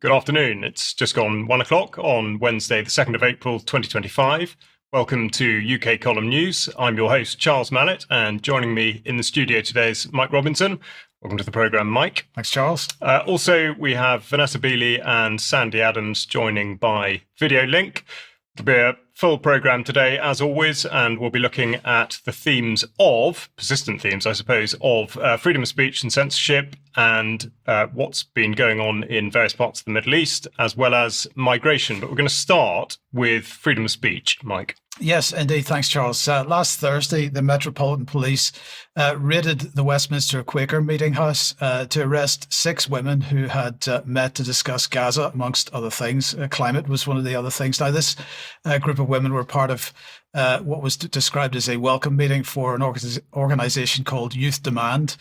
Good afternoon. It's just gone 1 o'clock on Wednesday, the 2nd of April, 2025. Welcome to UK Column News. I'm your host, Charles Malet, and joining me in the studio today is Mike Robinson. Welcome to the programme, Mike. Thanks, Charles. Also, we have Vanessa Beeley and Sandi Adams joining by video link. It'll be a full programme today, as always, and we'll be looking at the themes of, persistent themes, I suppose, of freedom of speech and censorship and what's been going on in various parts of the Middle East, as well as migration. But we're going to start with freedom of speech, Mike. Yes, indeed. Thanks, Charles. Last Thursday, the Metropolitan Police raided the Westminster Quaker Meeting House to arrest 6 women who had met to discuss Gaza, amongst other things. Climate was one of the other things. Now, this group of women were part of what was described as a welcome meeting for an organisation called Youth Demand,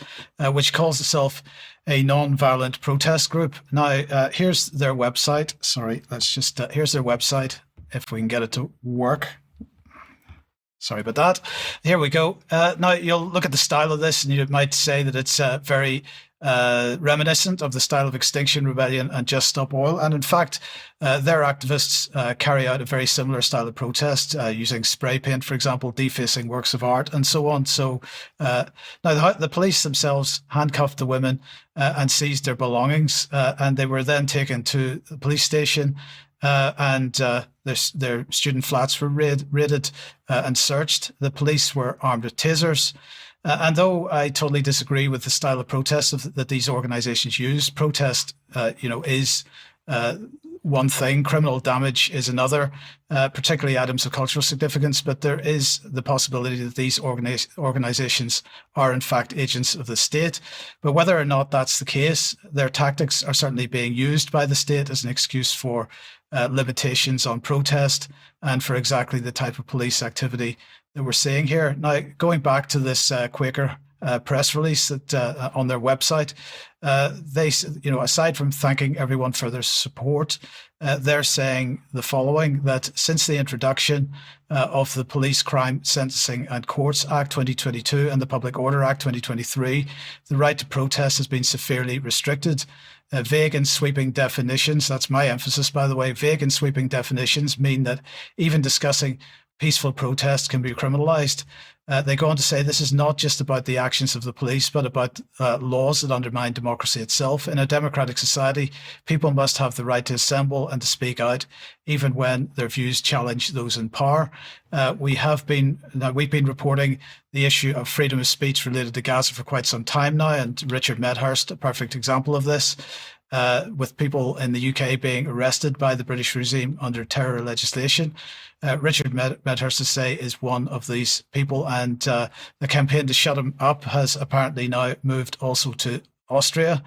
which calls itself a non-violent protest group. Now, here's their website. Sorry, here's their website, if we can get it to work. Sorry about that. Here we go. Now, you'll look at the style of this and you might say that it's very reminiscent of the style of Extinction Rebellion and Just Stop Oil. And in fact, their activists carry out a very similar style of protest, using spray paint, for example, defacing works of art and so on. So now the police themselves handcuffed the women and seized their belongings, and they were then taken to the police station. And their student flats were raided and searched. The police were armed with tasers. And though I totally disagree with the style of protest that these organizations use, protest, is one thing, criminal damage is another, particularly items of cultural significance. But there is the possibility that these organizations are in fact agents of the state. But whether or not that's the case, their tactics are certainly being used by the state as an excuse for limitations on protest and for exactly the type of police activity that we're seeing here. Now, going back to this Quaker press release that on their website, they, aside from thanking everyone for their support, they're saying the following: that since the introduction of the Police Crime Sentencing and Courts Act 2022 and the Public Order Act 2023, the right to protest has been severely restricted. Vague and sweeping definitions, that's my emphasis, by the way, vague and sweeping definitions mean that even discussing peaceful protest can be criminalized. They go on to say this is not just about the actions of the police, but about laws that undermine democracy itself. In a democratic society, people must have the right to assemble and to speak out, even when their views challenge those in power. We've been reporting the issue of freedom of speech related to Gaza for quite some time now, and Richard Medhurst, a perfect example of this, with people in the UK being arrested by the British regime under terror legislation. Richard Medhurst, to say, is one of these people, and the campaign to shut him up has apparently now moved also to Austria,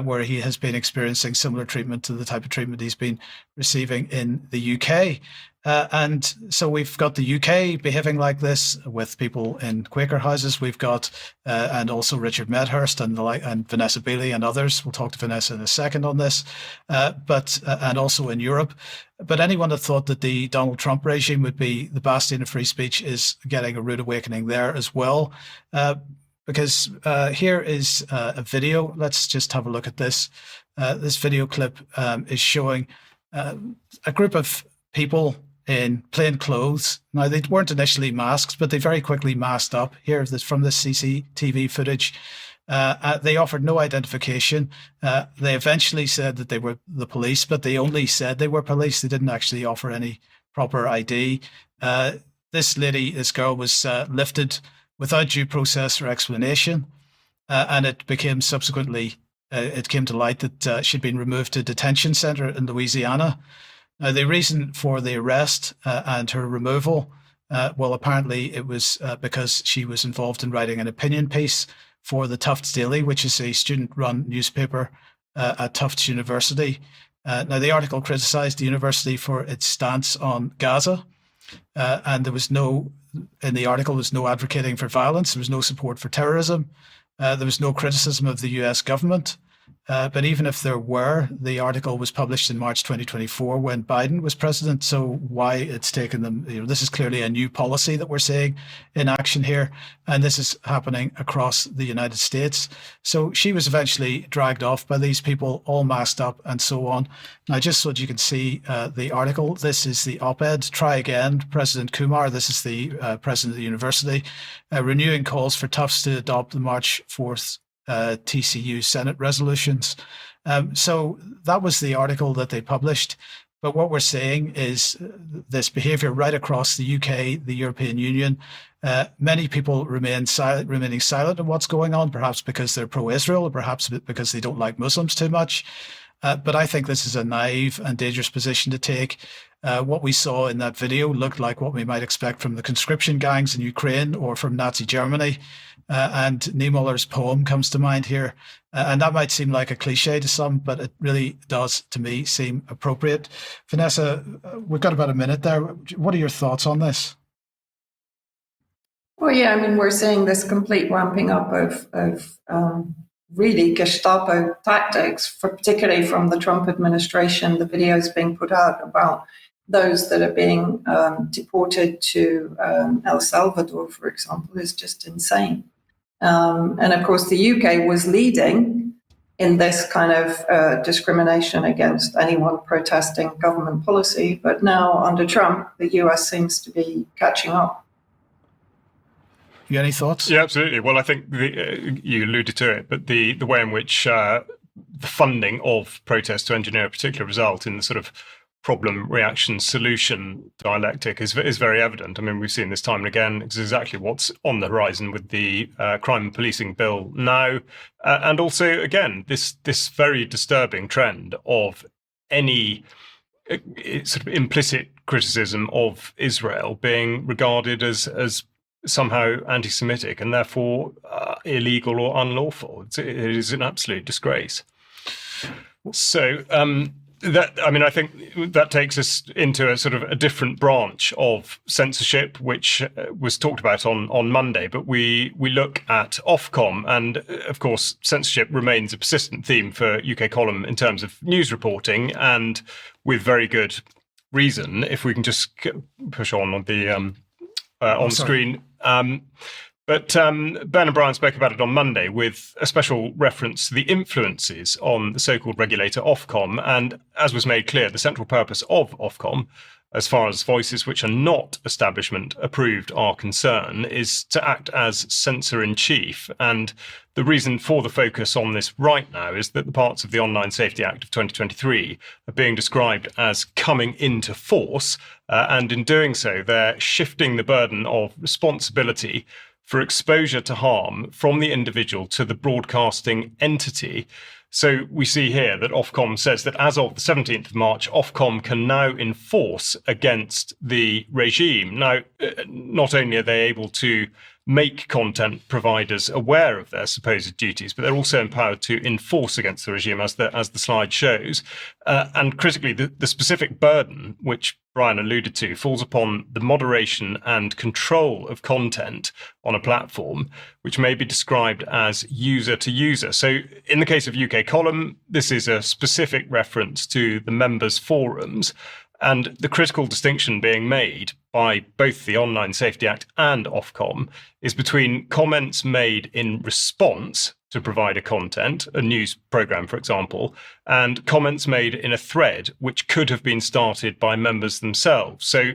where he has been experiencing similar treatment to the type of treatment he's been receiving in the UK. And so we've got the UK behaving like this with people in Quaker houses. We've got, and also Richard Medhurst and Vanessa Beeley and others. We'll talk to Vanessa in a second on this, and also in Europe. But anyone that thought that the Donald Trump regime would be the bastion of free speech is getting a rude awakening there as well. Because here is a video. Let's just have a look at this. This video clip is showing a group of people in plain clothes. Now, they weren't initially masked, but they very quickly masked up. Here, from this CCTV footage, they offered no identification. They eventually said that they were the police, but they only said they were police. They didn't actually offer any proper ID. This girl was lifted without due process or explanation, and it became subsequently, it came to light that she'd been removed to a detention center in Louisiana. Now, the reason for the arrest and her removal, well, apparently it was because she was involved in writing an opinion piece for the Tufts Daily, which is a student-run newspaper at Tufts University. Now, the article criticised the university for its stance on Gaza, and in the article, there was no advocating for violence. There was no support for terrorism. There was no criticism of the US government. But even if there were, the article was published in March 2024 when Biden was president. So why it's taken them, this is clearly a new policy that we're seeing in action here. And this is happening across the United States. So she was eventually dragged off by these people, all masked up and so on. Now, just so that you can see the article, this is the op-ed, Try Again, President Kumar. This is the president of the university, renewing calls for Tufts to adopt the March 4th TCU Senate resolutions. So that was the article that they published. But what we're seeing is this behavior right across the UK, the European Union. Many people remaining silent on what's going on, perhaps because they're pro-Israel, or perhaps because they don't like Muslims too much. But I think this is a naive and dangerous position to take. What we saw in that video looked like what we might expect from the conscription gangs in Ukraine or from Nazi Germany. And Niemöller's poem comes to mind here. And that might seem like a cliche to some, but it really does, to me, seem appropriate. Vanessa, we've got about a minute there. What are your thoughts on this? Well, yeah, I mean, we're seeing this complete ramping up of really Gestapo tactics, particularly from the Trump administration. The videos being put out about those that are being deported to El Salvador, for example, is just insane. And of course, the UK was leading in this kind of discrimination against anyone protesting government policy. But now, under Trump, the US seems to be catching up. You any thoughts? Yeah, absolutely. Well, I think you alluded to it, but the way in which the funding of protests to engineer a particular result in the sort of problem, reaction, solution dialectic is very evident. I mean, we've seen this time and again. It's exactly what's on the horizon with the crime and policing bill now. And also, again, this very disturbing trend of any sort of implicit criticism of Israel being regarded as somehow anti-Semitic and therefore illegal or unlawful. It is an absolute disgrace. So, I think that takes us into a sort of a different branch of censorship, which was talked about on Monday. But we look at Ofcom, and of course, censorship remains a persistent theme for UK Column in terms of news reporting, and with very good reason. If we can just push on the on screen. But Ben and Brian spoke about it on Monday with a special reference to the influences on the so-called regulator Ofcom. And as was made clear, the central purpose of Ofcom, as far as voices which are not establishment approved are concerned, is to act as censor-in-chief. And the reason for the focus on this right now is that the parts of the Online Safety Act of 2023 are being described as coming into force. And in doing so, they're shifting the burden of responsibility for exposure to harm from the individual to the broadcasting entity. So we see here that Ofcom says that as of the 17th of March, Ofcom can now enforce against the regime. Now, not only are they able to make content providers aware of their supposed duties, but they're also empowered to enforce against the regime, as the slide shows. And critically, the specific burden, which Brian alluded to, falls upon the moderation and control of content on a platform, which may be described as user to user. So in the case of UK Column, this is a specific reference to the members' forums. And the critical distinction being made by both the Online Safety Act and Ofcom is between comments made in response to provider content, a news program, for example, and comments made in a thread, which could have been started by members themselves. So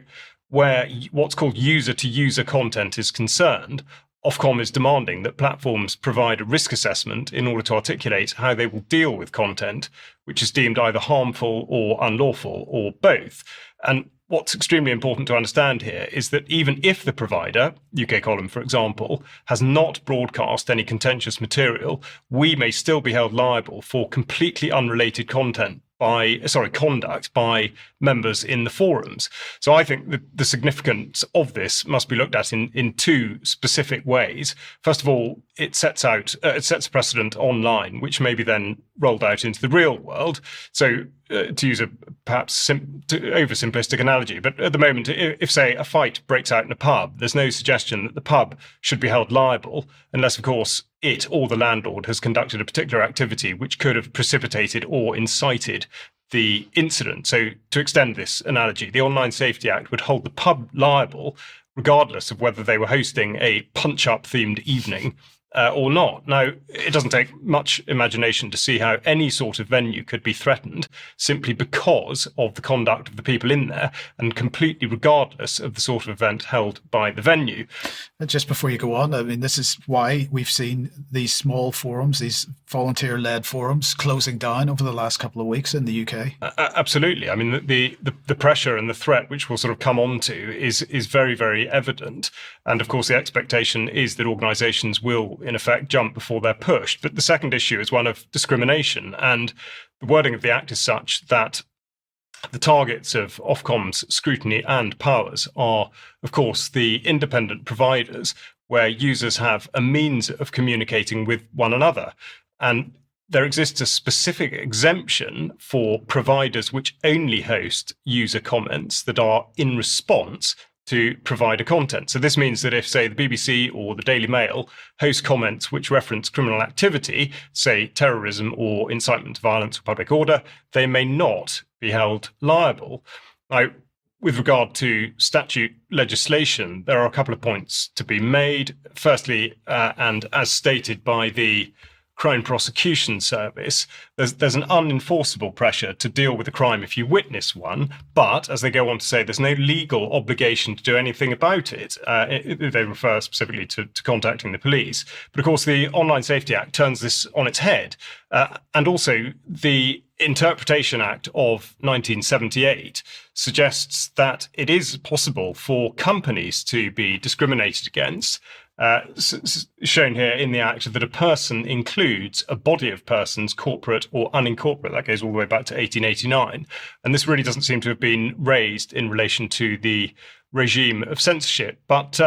where what's called user-to-user content is concerned, Ofcom is demanding that platforms provide a risk assessment in order to articulate how they will deal with content which is deemed either harmful or unlawful or both. And what's extremely important to understand here is that even if the provider, UK Column, for example, has not broadcast any contentious material, we may still be held liable for completely unrelated conduct by members in the forums. So I think the significance of this must be looked at in two specific ways. First of all, it sets a precedent online, which may be then rolled out into the real world. So to use a perhaps oversimplistic analogy, but at the moment, if, say, a fight breaks out in a pub, there's no suggestion that the pub should be held liable unless, of course, it or the landlord has conducted a particular activity which could have precipitated or incited the incident. So to extend this analogy, the Online Safety Act would hold the pub liable regardless of whether they were hosting a punch-up themed evening or not. Now, it doesn't take much imagination to see how any sort of venue could be threatened simply because of the conduct of the people in there and completely regardless of the sort of event held by the venue. Just before you go on, I mean, this is why we've seen these small forums, these volunteer-led forums, closing down over the last couple of weeks in the UK. Absolutely. I mean, the pressure and the threat, which we'll sort of come on to, is very, very evident. And of course, the expectation is that organisations will, in effect, jump before they're pushed. But the second issue is one of discrimination. And the wording of the Act is such that the targets of Ofcom's scrutiny and powers are, of course, the independent providers where users have a means of communicating with one another. And there exists a specific exemption for providers which only host user comments that are in response to provider content. So this means that if, say, the BBC or the Daily Mail host comments which reference criminal activity, say terrorism or incitement to violence or public order, they may not be held liable. Now, with regard to statute legislation, there are a couple of points to be made. Firstly, and as stated by the Crown Prosecution Service, there's an unenforceable pressure to deal with a crime if you witness one, but, as they go on to say, there's no legal obligation to do anything about it. They refer specifically to contacting the police. But of course, the Online Safety Act turns this on its head. And also, the Interpretation Act of 1978 suggests that it is possible for companies to be discriminated against. Shown here in the Act that a person includes a body of persons, corporate or unincorporate. That goes all the way back to 1889. And this really doesn't seem to have been raised in relation to the regime of censorship. But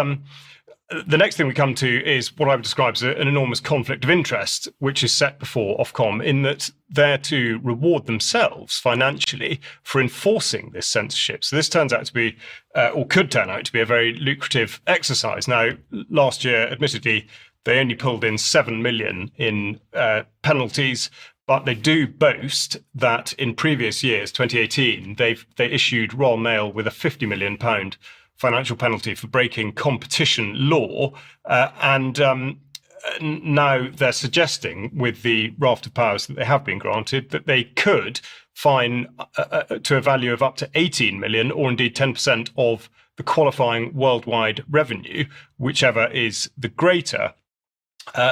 the next thing we come to is what I would describe as an enormous conflict of interest, which is set before Ofcom, in that they're to reward themselves financially for enforcing this censorship. So this turns out to be, or could turn out to be, a very lucrative exercise. Now, last year, admittedly, they only pulled in 7 million in penalties, but they do boast that in previous years, 2018, they issued Royal Mail with a £50 million financial penalty for breaking competition law. And now they're suggesting, with the raft of powers that they have been granted, that they could fine to a value of up to 18 million, or indeed 10% of the qualifying worldwide revenue, whichever is the greater.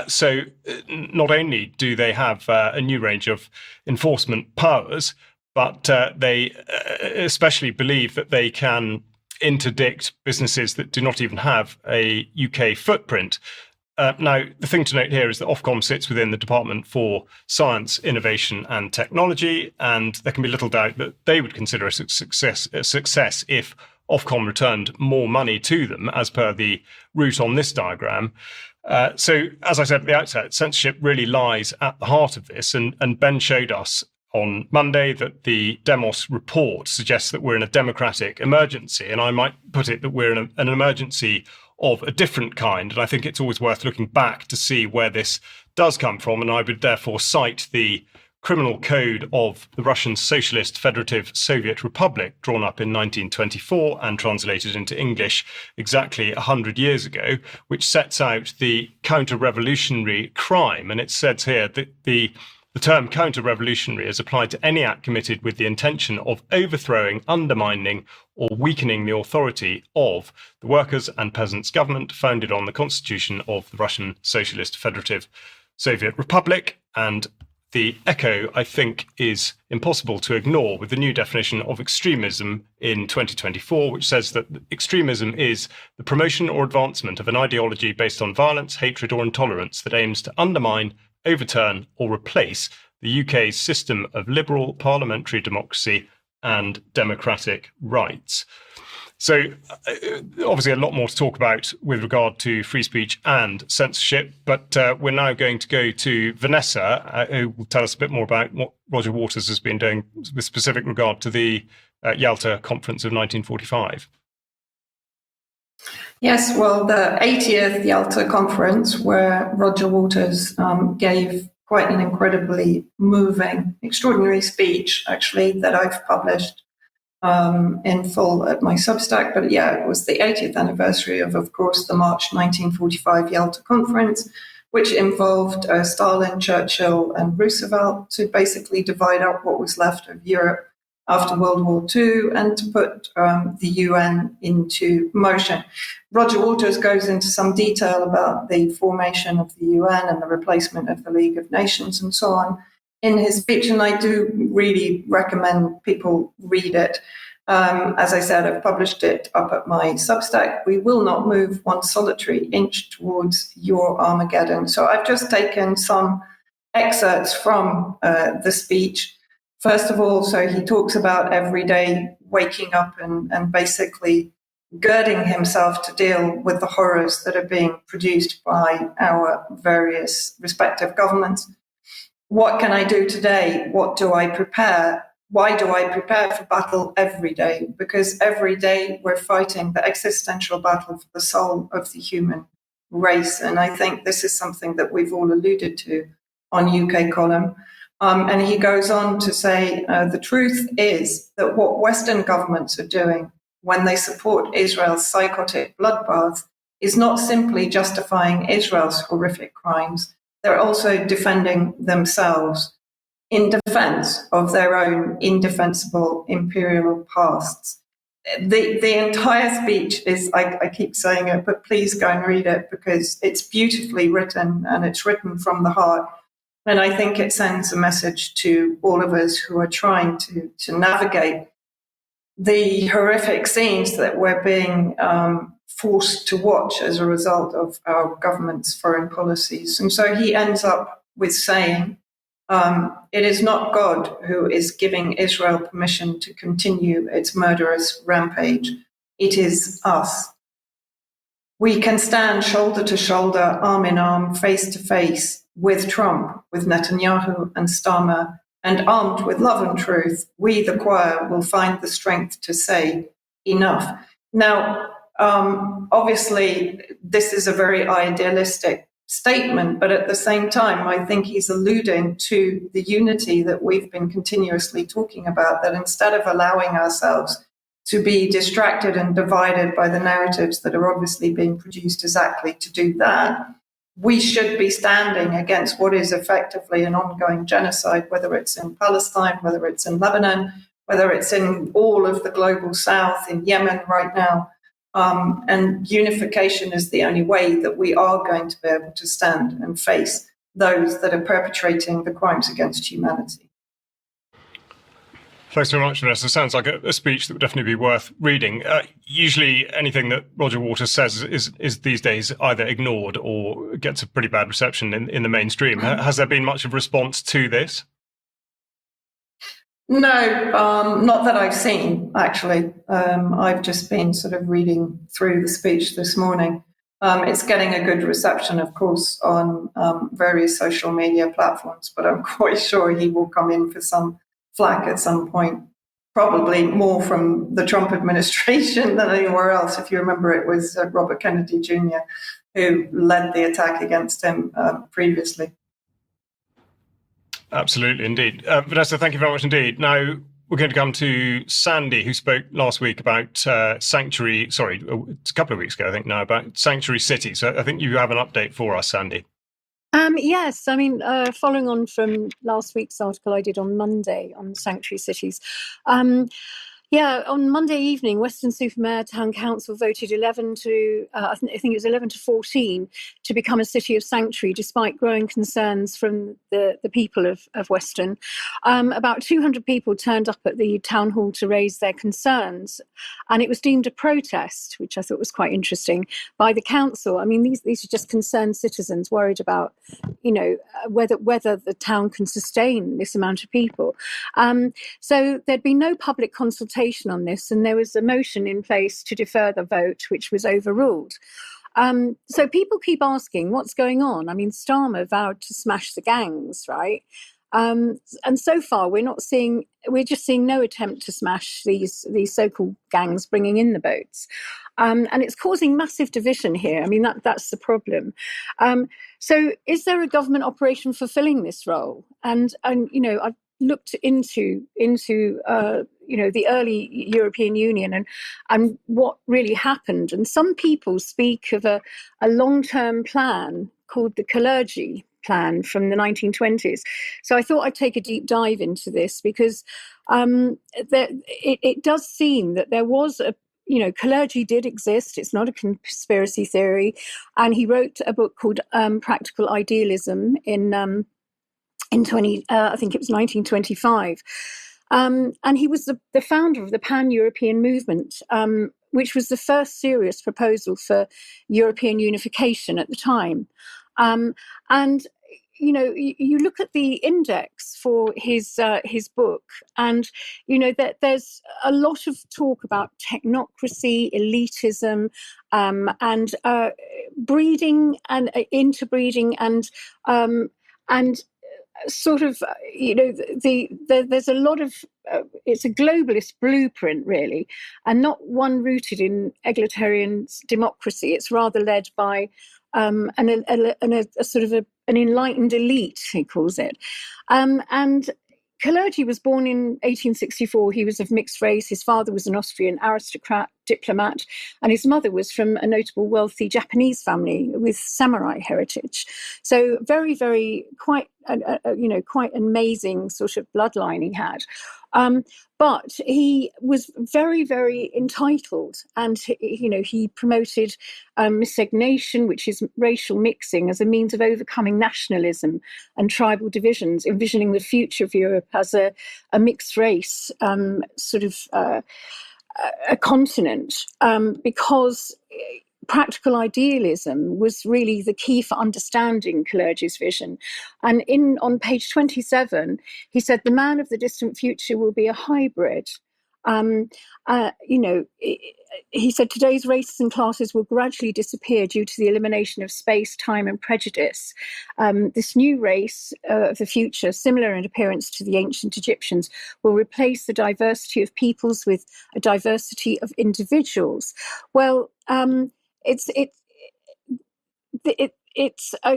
So not only do they have a new range of enforcement powers, but they especially believe that they can interdict businesses that do not even have a UK footprint. Now, the thing to note here is that Ofcom sits within the Department for Science, Innovation and Technology, and there can be little doubt that they would consider a success if Ofcom returned more money to them, as per the route on this diagram. So, as I said at the outset, censorship really lies at the heart of this, and Ben showed us on Monday that the Demos report suggests that we're in a democratic emergency, and I might put it that we're in an emergency of a different kind. And I think it's always worth looking back to see where this does come from, and I would therefore cite the criminal code of the Russian Socialist Federative Soviet Republic, drawn up in 1924 and translated into English exactly 100 years ago, which sets out the counter-revolutionary crime. And it says here that the term counter-revolutionary is applied to any act committed with the intention of overthrowing, undermining, or weakening the authority of the workers' and peasants' government founded on the constitution of the Russian Socialist Federative Soviet Republic. And the echo, I think, is impossible to ignore with the new definition of extremism in 2024, which says that extremism is the promotion or advancement of an ideology based on violence, hatred, or intolerance that aims to undermine, overturn, or replace the UK's system of liberal parliamentary democracy and democratic rights. So obviously a lot more to talk about with regard to free speech and censorship, but we're now going to go to Vanessa, who will tell us a bit more about what Roger Waters has been doing with specific regard to the Yalta Conference of 1945. Yes, well, the 80th Yalta Conference, where Roger Waters gave quite an incredibly moving, extraordinary speech, actually, that I've published in full at my Substack. But yeah, it was the 80th anniversary of course, the March 1945 Yalta Conference, which involved Stalin, Churchill, and Roosevelt to basically divide up what was left of Europe after World War II and to put the UN into motion. Roger Waters goes into some detail about the formation of the UN and the replacement of the League of Nations and so on in his speech, and I do really recommend people read it. As I said, I've published it up at my Substack. We will not move one solitary inch towards your Armageddon. So I've just taken some excerpts from the speech. First of all, so he talks about every day waking up and basically girding himself to deal with the horrors that are being produced by our various respective governments. What can I do today? What do I prepare? Why do I prepare for battle every day? Because every day we're fighting the existential battle for the soul of the human race. And I think this is something that we've all alluded to on UK Column. And he goes on to say, the truth is that what Western governments are doing when they support Israel's psychotic bloodbath is not simply justifying Israel's horrific crimes. They're also defending themselves in defense of their own indefensible imperial pasts. The entire speech is, I keep saying it, but please go and read it because it's beautifully written and it's written from the heart. And I think it sends a message to all of us who are trying to navigate the horrific scenes that we're being forced to watch as a result of our government's foreign policies. And so he ends up with saying, it is not God who is giving Israel permission to continue its murderous rampage. It is us. We can stand shoulder to shoulder, arm in arm, face to face with Trump, with Netanyahu and Starmer, and armed with love and truth, we, the choir, will find the strength to say enough. Now, obviously, this is a very idealistic statement, but at the same time, I think he's alluding to the unity that we've been continuously talking about, that instead of allowing ourselves to be distracted and divided by the narratives that are obviously being produced exactly to do that, we should be standing against what is effectively an ongoing genocide, whether it's in Palestine, whether it's in Lebanon, whether it's in all of the global south, in Yemen right now. And unification is the only way that we are going to be able to stand and face those that are perpetrating the crimes against humanity. Thanks very much, Vanessa. Sounds like a speech that would definitely be worth reading. Usually anything that Roger Waters says is these days either ignored or gets a pretty bad reception in the mainstream. Has there been much of a response to this? No, not that I've seen, actually. I've just been sort of reading through the speech this morning. It's getting a good reception, of course, on various social media platforms, but I'm quite sure he will come in for some flack at some point, probably more from the Trump administration than anywhere else. If you remember, it was Robert Kennedy Jr. who led the attack against him previously. Absolutely, indeed. Vanessa, thank you very much indeed. Now, we're going to come to Sandi, who spoke last week about it's a couple of weeks ago, I think now, about sanctuary cities. So I think you have an update for us, Sandi. Yes, I mean, following on from last week's article I did on Monday on sanctuary cities, Yeah, on Monday evening, Weston-super-Mare Town Council voted 11 to, I think it was 11 to 14, to become a city of sanctuary, despite growing concerns from the people of Weston. About 200 people turned up at the town hall to raise their concerns, and it was deemed a protest, which I thought was quite interesting, by the council. I mean, these are just concerned citizens worried about, whether the town can sustain this amount of people. So there'd been no public consultation on this, and there was a motion in place to defer the vote, which was overruled. So people keep asking, what's going on? I mean, Starmer vowed to smash the gangs, right? And so far, we're just seeing no attempt to smash these so-called gangs bringing in the boats. And it's causing massive division here. I mean, that's the problem. So is there a government operation fulfilling this role? And I've looked into the early European Union and what really happened. And some people speak of a long-term plan called the Kalergi plan from the 1920s. So I thought I'd take a deep dive into this because it does seem that there was Kalergi did exist. It's not a conspiracy theory. And he wrote a book called Practical Idealism in I think it was 1925. And he was the founder of the Pan-European movement, which was the first serious proposal for European unification at the time. And you look at the index for his book, and that there's a lot of talk about technocracy, elitism, and breeding and interbreeding, and sort of, there's a lot of, it's a globalist blueprint, really, and not one rooted in egalitarian democracy. It's rather led by an enlightened elite, he calls it. And Kalergi was born in 1864. He was of mixed race. His father was an Austrian aristocrat, diplomat, and his mother was from a notable wealthy Japanese family with samurai heritage. So very, very quite amazing sort of bloodline he had. But he was very, very entitled, and he promoted miscegnation, which is racial mixing, as a means of overcoming nationalism and tribal divisions, envisioning the future of Europe as a mixed race a continent, because practical idealism was really the key for understanding Kalergi's vision. And on page 27, he said, the man of the distant future will be a hybrid. He said today's races and classes will gradually disappear due to the elimination of space, time, and prejudice. This new race of the future, similar in appearance to the ancient Egyptians, will replace the diversity of peoples with a diversity of individuals. Well, it's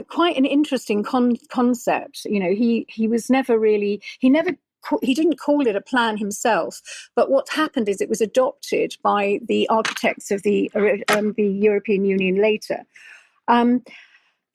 quite an interesting concept. He was never really, he didn't call it a plan himself, but what happened is it was adopted by the architects of the European Union later.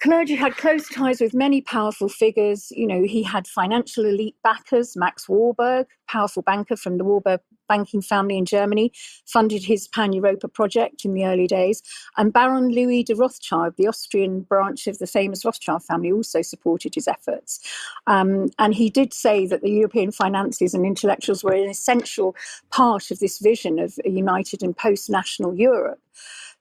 Kalergi had close ties with many powerful figures. He had financial elite backers. Max Warburg, powerful banker from the Warburg banking family in Germany, funded his Pan-Europa project in the early days. And Baron Louis de Rothschild, the Austrian branch of the famous Rothschild family, also supported his efforts. And he did say that the European finances and intellectuals were an essential part of this vision of a united and post-national Europe.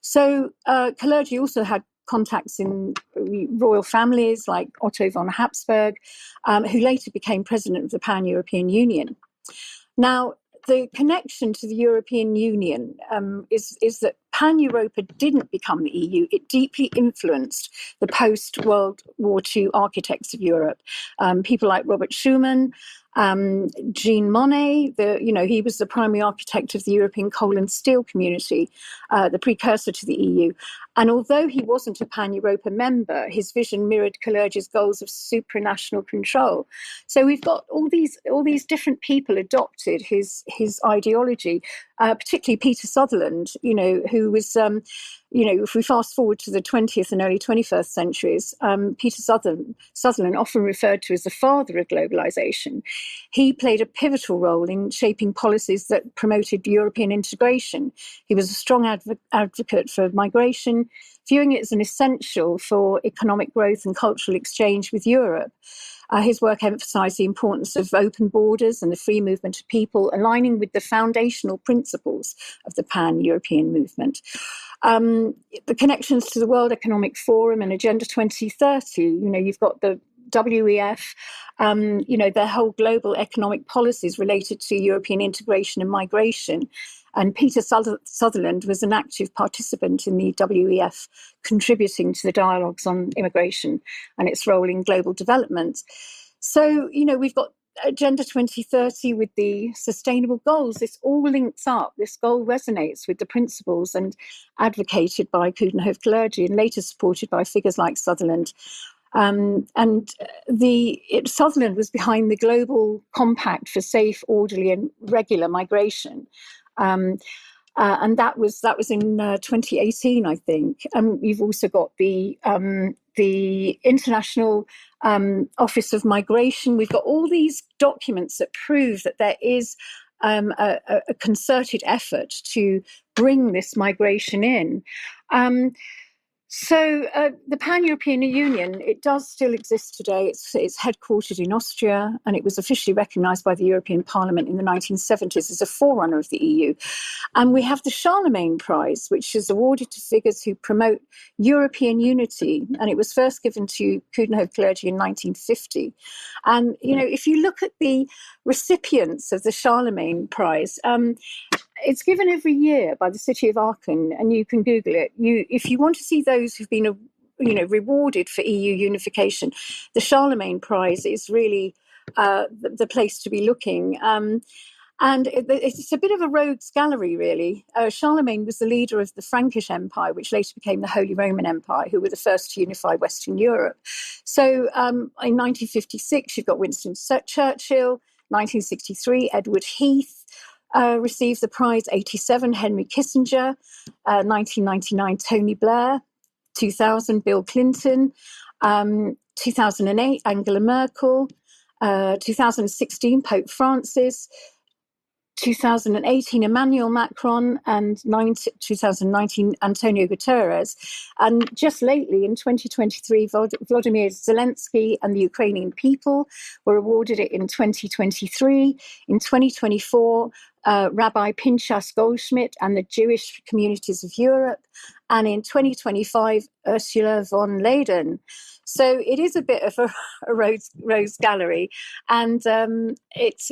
So Kalergi also had contacts in royal families like Otto von Habsburg, who later became president of the Pan-European Union. Now, the connection to the European Union is that Pan-Europa didn't become the EU. It deeply influenced the post-World War II architects of Europe. People like Robert Schuman, Jean Monnet, he was the primary architect of the European coal and steel community, the precursor to the EU. And although he wasn't a Pan-Europa member, his vision mirrored Kalergi's goals of supranational control. So we've got all these different people adopted his ideology, particularly Peter Sutherland, who was if we fast forward to the 20th and early 21st centuries, Peter Sutherland, often referred to as the father of globalization, he played a pivotal role in shaping policies that promoted European integration. He was a strong advocate for migration, viewing it as an essential for economic growth and cultural exchange with Europe. His work emphasised the importance of open borders and the free movement of people, aligning with the foundational principles of the pan-European movement. The connections to the World Economic Forum and Agenda 2030, you've got the WEF, their whole global economic policies related to European integration and migration. And Peter Sutherland was an active participant in the WEF, contributing to the dialogues on immigration and its role in global development. So, we've got Agenda 2030 with the sustainable goals. This all links up. This goal resonates with the principles and advocated by Coudenhove clergy and later supported by figures like Sutherland. Sutherland was behind the Global Compact for Safe, Orderly and Regular Migration. And that was in 2018, I think. You've also got the International Office of Migration. We've got all these documents that prove that there is a concerted effort to bring this migration in. So the Pan-European Union, it does still exist today. It's headquartered in Austria, and it was officially recognised by the European Parliament in the 1970s as a forerunner of the EU. And we have the Charlemagne Prize, which is awarded to figures who promote European unity, and it was first given to Coudenhove clergy in 1950. And, if you look at the recipients of the Charlemagne Prize, it's given every year by the city of Aachen, and you can Google it. If you want to see those who've been, rewarded for EU unification, the Charlemagne Prize is really the place to be looking. And it's a bit of a rogues gallery, really. Charlemagne was the leader of the Frankish Empire, which later became the Holy Roman Empire, who were the first to unify Western Europe. So in 1956, you've got Winston Churchill. 1963, Edward Heath received the prize. 87, Henry Kissinger. 1999, Tony Blair. 2000, Bill Clinton. 2008, Angela Merkel. 2016, Pope Francis. 2018, Emmanuel Macron, and 2019, Antonio Guterres. And just lately, in 2023, Volodymyr Zelensky and the Ukrainian people were awarded it in 2023. In 2024, Rabbi Pinchas Goldschmidt and the Jewish Communities of Europe. And in 2025, Ursula von Leyen. So it is a bit of a rose gallery. And it's,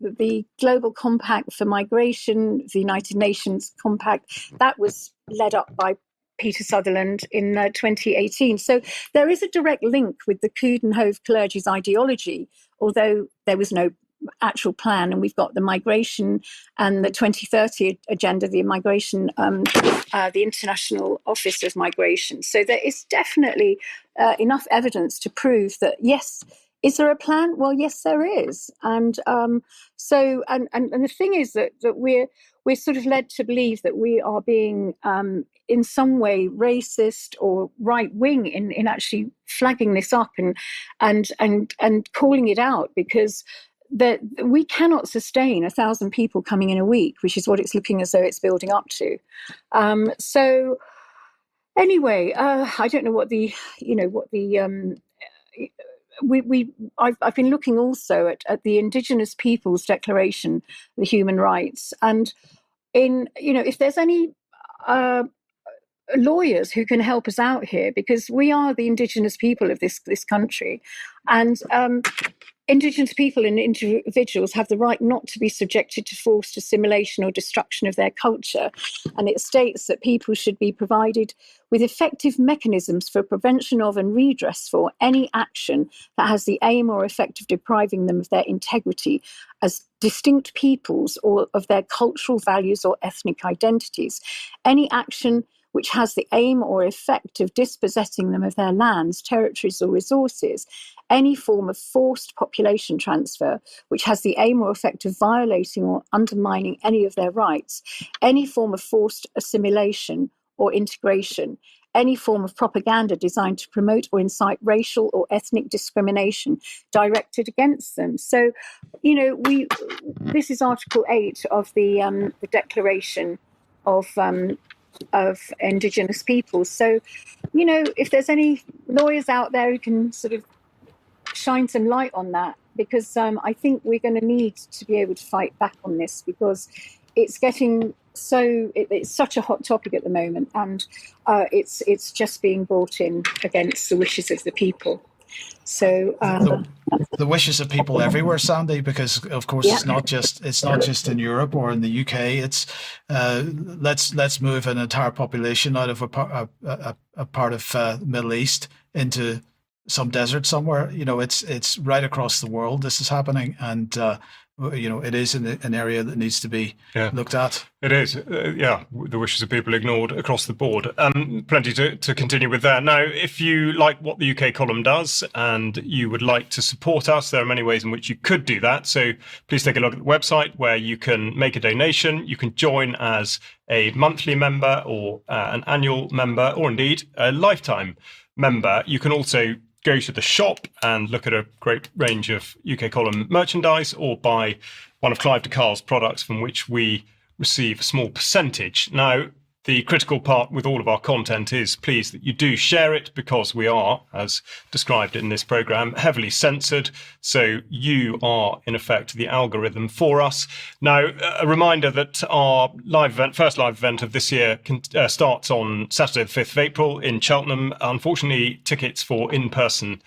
the Global Compact for Migration, the United Nations Compact, that was led up by Peter Sutherland in 2018. So there is a direct link with the Coudenhove clergy's ideology, although there was no actual plan. And we've got the migration and the 2030 agenda, the migration, the International Office of Migration. So there is definitely enough evidence to prove that, yes, is there a plan? Well, yes, there is. And the thing is that we're sort of led to believe that we are being in some way racist or right wing in actually flagging this up and calling it out, because that we cannot sustain 1,000 people coming in a week, which is what it's looking as though it's building up to. So anyway, I don't know I've been looking also at the Indigenous Peoples Declaration, the human rights, and if there's any lawyers who can help us out here, because we are the Indigenous people of this country, and Indigenous people and individuals have the right not to be subjected to forced assimilation or destruction of their culture. And it states that people should be provided with effective mechanisms for prevention of and redress for any action that has the aim or effect of depriving them of their integrity as distinct peoples or of their cultural values or ethnic identities. Any action which has the aim or effect of dispossessing them of their lands, territories or resources, any form of forced population transfer, which has the aim or effect of violating or undermining any of their rights, any form of forced assimilation or integration, any form of propaganda designed to promote or incite racial or ethnic discrimination directed against them. So, this is Article 8 of the Declaration of Indigenous Peoples. So, if there's any lawyers out there who can sort of shine some light on that, because I think we're going to need to be able to fight back on this, because it's getting it's such a hot topic at the moment, and it's just being brought in against the wishes of the people. So the wishes of people everywhere, Sandi, because of course it's not just in Europe or in the UK. It's let's move an entire population out of a part of the Middle East into some desert somewhere. It's right across the world this is happening, and it is an area that needs to be looked at. It is, the wishes of people ignored across the board. Plenty to continue with there. Now, if you like what the UK column does and you would like to support us, there are many ways in which you could do that. So please take a look at the website where you can make a donation. You can join as a monthly member or an annual member, or indeed a lifetime member. You can also go to the shop and look at a great range of UK column merchandise, or buy one of Clive de Carle's products, from which we receive a small percentage. Now, the critical part with all of our content is please that you do share it, because we are, as described in this programme, heavily censored. So you are, in effect, the algorithm for us. Now, a reminder that our first live event of this year starts on Saturday, the 5th of April in Cheltenham. Unfortunately, tickets for in-person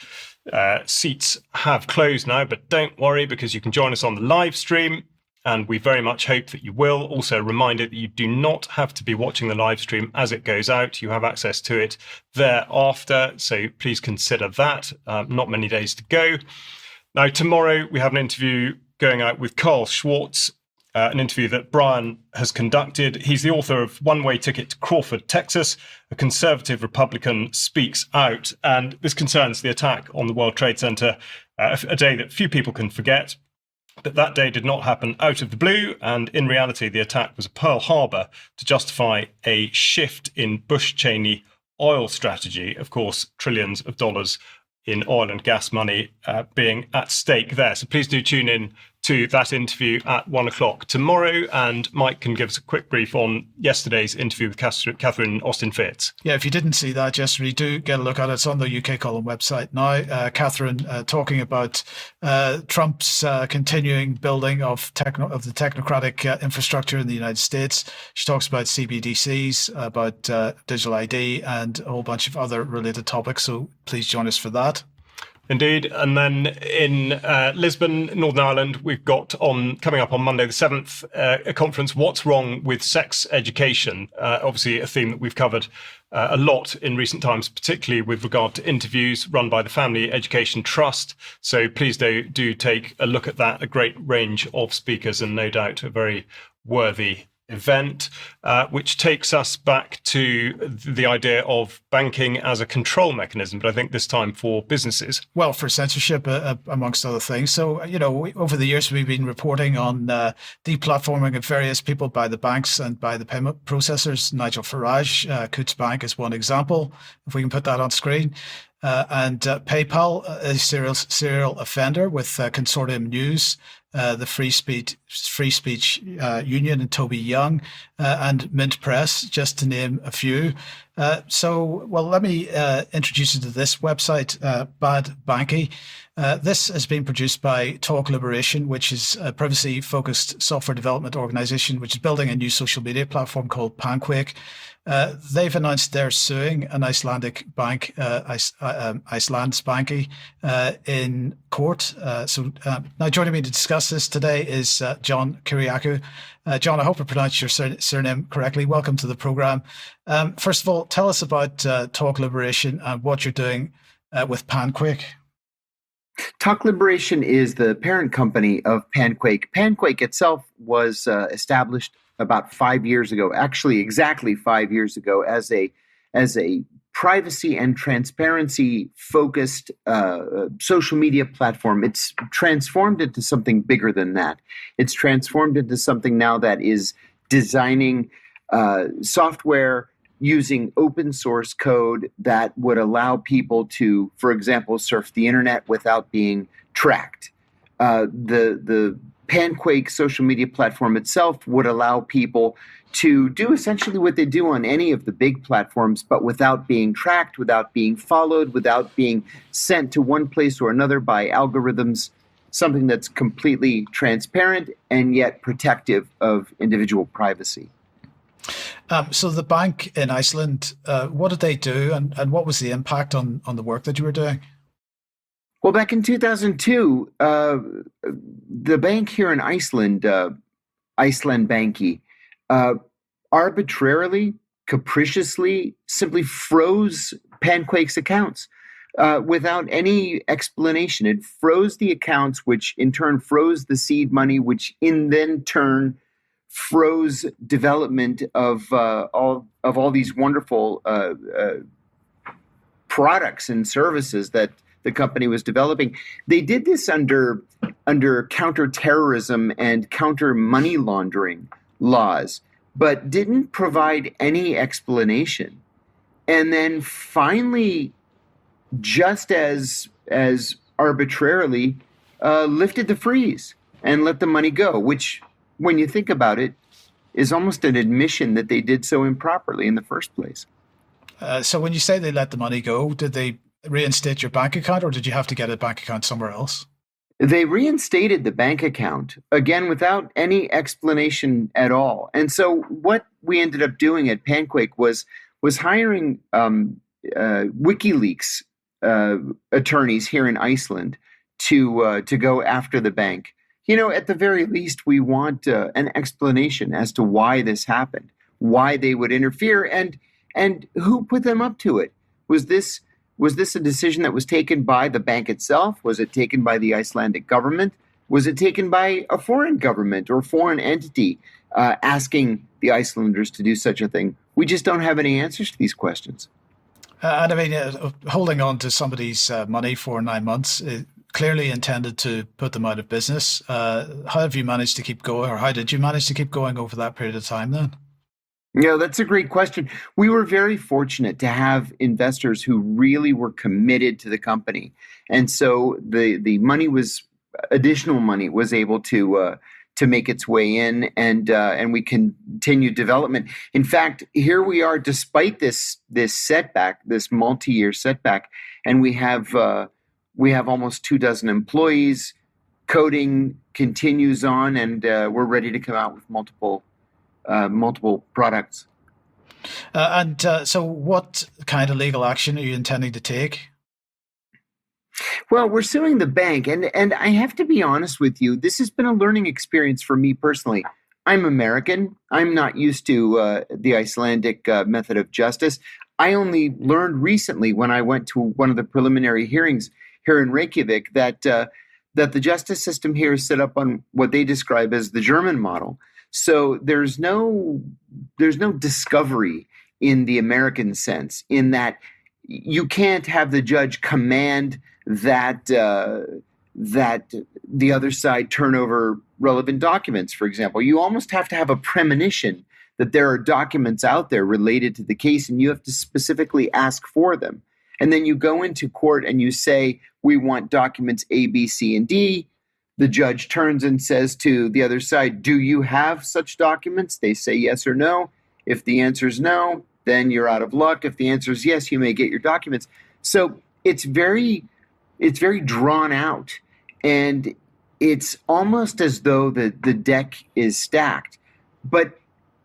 seats have closed now, but don't worry, because you can join us on the live stream. And we very much hope that you will. Also, a reminder that you do not have to be watching the live stream as it goes out. You have access to it thereafter. So please consider that. Not many days to go. Now, tomorrow we have an interview going out with Carl Schwartz, an interview that Brian has conducted. He's the author of One Way Ticket to Crawford, Texas. A conservative Republican speaks out. And this concerns the attack on the World Trade Center, a day that few people can forget. But that day did not happen out of the blue, and in reality, the attack was a Pearl Harbor to justify a shift in Bush-Cheney oil strategy. Of course, trillions of dollars in oil and gas money being at stake there. So please do tune in to that interview at 1:00 tomorrow, and Mike can give us a quick brief on yesterday's interview with Catherine Austin-Fitz. Yeah, if you didn't see that yesterday, do get a look at it. It's on the UK column website now. Catherine talking about Trump's continuing building of the technocratic infrastructure in the United States. She talks about CBDCs, about digital ID, and a whole bunch of other related topics. So please join us for that. Indeed. And then in Lisbon, Northern Ireland, we've got coming up on Monday the 7th, a conference, What's Wrong with Sex Education? Obviously a theme that we've covered a lot in recent times, particularly with regard to interviews run by the Family Education Trust. So please do take a look at that. A great range of speakers, and no doubt a very worthy event, which takes us back to the idea of banking as a control mechanism, but I think this time for businesses. Well, for censorship, amongst other things. So, over the years, we've been reporting on deplatforming of various people by the banks and by the payment processors. Nigel Farage, Coutts Bank is one example, if we can put that on screen. And PayPal, a serial offender with Consortium News, the Free Speech Union and Toby Young, and Mint Press, just to name a few. Let me introduce you to this website, Bad Banki. This has been produced by Talk Liberation, which is a privacy-focused software development organization which is building a new social media platform called Panquake. They've announced they're suing an Icelandic bank, Iceland's Banki, in court. Now joining me to discuss this today is John Kiriakou. John, I hope I pronounced your surname correctly. Welcome to the program. First of all, tell us about Talk Liberation and what you're doing with Panquake. Talk Liberation is the parent company of Panquake. Panquake itself was established about 5 years ago, actually exactly 5 years ago, as a privacy and transparency focused social media platform. It's transformed into something bigger than that. It's transformed into something now that is designing software using open source code that would allow people to, for example, surf the internet without being tracked. The Panquake social media platform itself would allow people to do essentially what they do on any of the big platforms, but without being tracked, without being followed, without being sent to one place or another by algorithms, something that's completely transparent and yet protective of individual privacy. So the bank in Iceland, what did they do, and what was the impact on the work that you were doing? Well, back in 2002, the bank here in Iceland, Iceland Banki, arbitrarily, capriciously, simply froze Panquake's accounts without any explanation. It froze the accounts, which in turn froze the seed money, which in then turn froze development of all these wonderful products and services that the company was developing. They did this under counterterrorism and counter money laundering laws, but didn't provide any explanation. And then finally, just as arbitrarily, lifted the freeze and let the money go, which, when you think about it, is almost an admission that they did so improperly in the first place. So when you say they let the money go, did they reinstate your bank account, or did you have to get a bank account somewhere else? They reinstated the bank account, again, without any explanation at all. And so what we ended up doing at Panquake was hiring WikiLeaks attorneys here in Iceland to go after the bank. You know, at the very least, we want an explanation as to why this happened, why they would interfere, and who put them up to it. Was this a decision that was taken by the bank itself? Was it taken by the Icelandic government? Was it taken by a foreign government or foreign entity asking the Icelanders to do such a thing? We just don't have any answers to these questions. And I mean, holding on to somebody's money for 9 months, clearly intended to put them out of business. How have you managed to keep going, or how did you manage to keep going over that period of time then? Yeah, that's a great question. We were very fortunate to have investors who really were committed to the company. And so the money additional money was able to make its way in, and we continued development. In fact, here we are, despite this setback, this multi-year setback, and we have almost 24 employees. Coding continues on, and we're ready to come out with multiple products. So what kind of legal action are you intending to take? Well, we're suing the bank, and I have to be honest with you, this has been a learning experience for me personally. I'm American. I'm not used to the Icelandic method of justice. I only learned recently when I went to one of the preliminary hearings here in Reykjavik that the justice system here is set up on what they describe as the German model. So there's no discovery in the American sense, in that you can't have the judge command that the other side turn over relevant documents, for example. You almost have to have a premonition that there are documents out there related to the case, and you have to specifically ask for them. And then you go into court and you say, we want documents A, B, C, and D. The judge turns and says to the other side, do you have such documents? They say yes or no. If the answer is no, then you're out of luck. If the answer is yes, you may get your documents. So it's very drawn out, and it's almost as though the deck is stacked. But